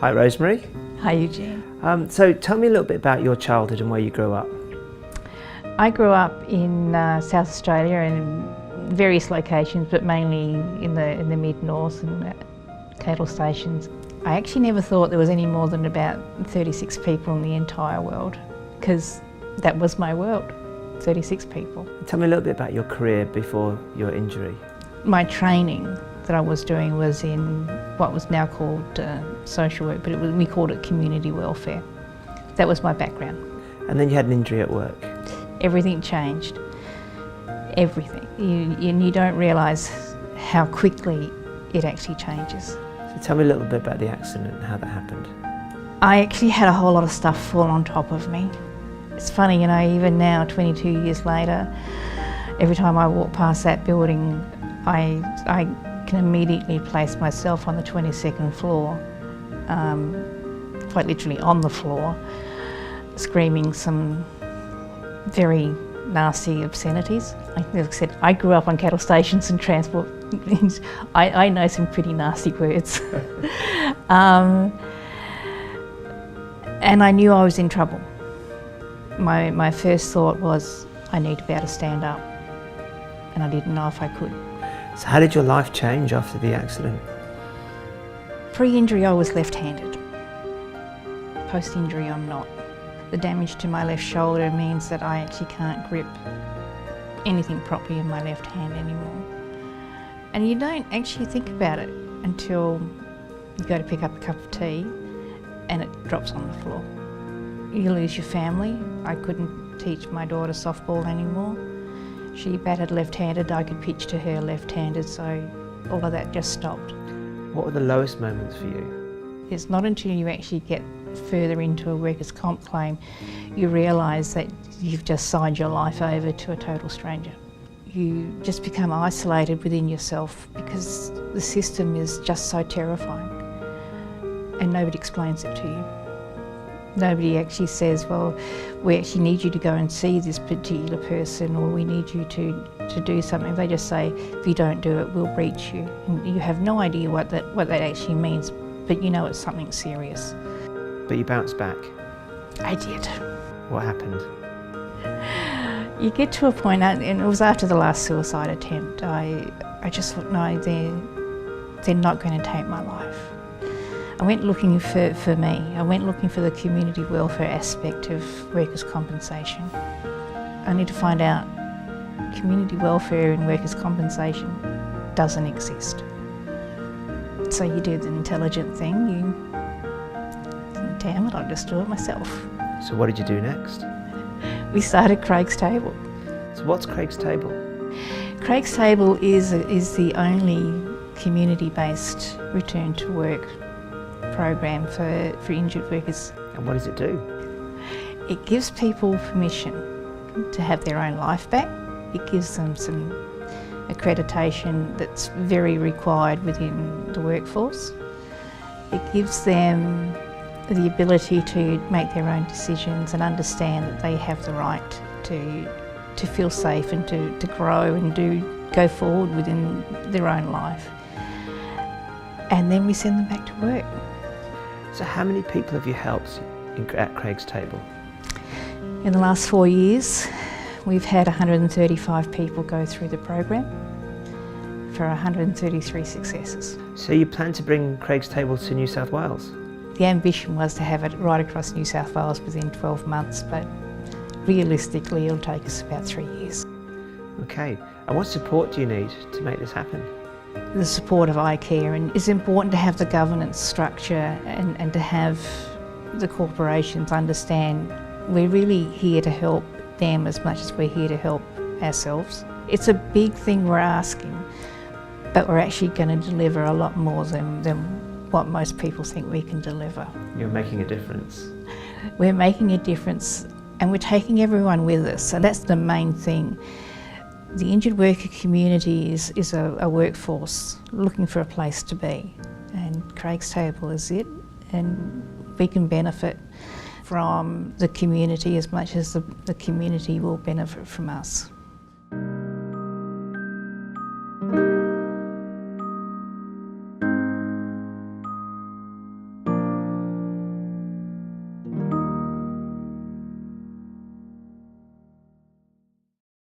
Hi Rosemary. Hi Eugene. So tell me a little bit about your childhood and where you grew up. I grew up in South Australia and various locations, but mainly in the mid-north and cattle stations. I actually never thought there was any more than about 36 people in the entire world, because that was my world, 36 people. Tell me a little bit about your career before your injury. My training that I was doing was in what was now called social work, but we called it community welfare. That was my background. And then you had an injury at work. Everything changed, everything. You don't realise how quickly it actually changes. So tell me a little bit about the accident and how that happened. I actually had a whole lot of stuff fall on top of me. It's funny, you know, even now, 22 years later, every time I walk past that building, I can immediately place myself on the 22nd floor, quite literally on the floor, screaming some very nasty obscenities. Like I said, I grew up on cattle stations and transport. I know some pretty nasty words. And I knew I was in trouble. My first thought was, I need to be able to stand up. And I didn't know if I could. So how did your life change after the accident? Pre-injury I was left-handed. Post-injury I'm not. The damage to my left shoulder means that I actually can't grip anything properly in my left hand anymore. And you don't actually think about it until you go to pick up a cup of tea and it drops on the floor. You lose your family. I couldn't teach my daughter softball anymore. She batted left-handed, I could pitch to her left-handed, so all of that just stopped. What were the lowest moments for you? It's not until you actually get further into a workers' comp claim you realise that you've just signed your life over to a total stranger. You just become isolated within yourself because the system is just so terrifying and nobody explains it to you. Nobody actually says, well, we actually need you to go and see this particular person, or we need you to do something. They just say, if you don't do it, we'll breach you. And you have no idea what that actually means, but you know it's something serious. But you bounced back. I did. What happened? You get to a point, and it was after the last suicide attempt, I just thought, no, they're not going to take my life. I went looking for me. I went looking for the community welfare aspect of workers' compensation. Only to find out community welfare and workers' compensation doesn't exist. So you do the intelligent thing, damn it, I'll just do it myself. So what did you do next? We started Craig's Table. So what's Craig's Table? Craig's Table is the only community-based return to work program for injured workers. And what does it do? It gives people permission to have their own life back. It gives them some accreditation that's very required within the workforce. It gives them the ability to make their own decisions and understand that they have the right to feel safe and to grow and go forward within their own life. And then we send them back to work. So how many people have you helped at Craig's Table? In the last 4 years, we've had 135 people go through the program for 133 successes. So you plan to bring Craig's Table to New South Wales? The ambition was to have it right across New South Wales within 12 months, but realistically it'll take us about 3 years. Okay, and what support do you need to make this happen? The support of iCare, and it's important to have the governance structure and to have the corporations understand we're really here to help them as much as we're here to help ourselves. It's a big thing we're asking, but we're actually going to deliver a lot more than what most people think we can deliver. You're making a difference. We're making a difference and we're taking everyone with us, so that's the main thing. The injured worker community is a workforce looking for a place to be, and Craig's Table is it, and we can benefit from the community as much as the community will benefit from us.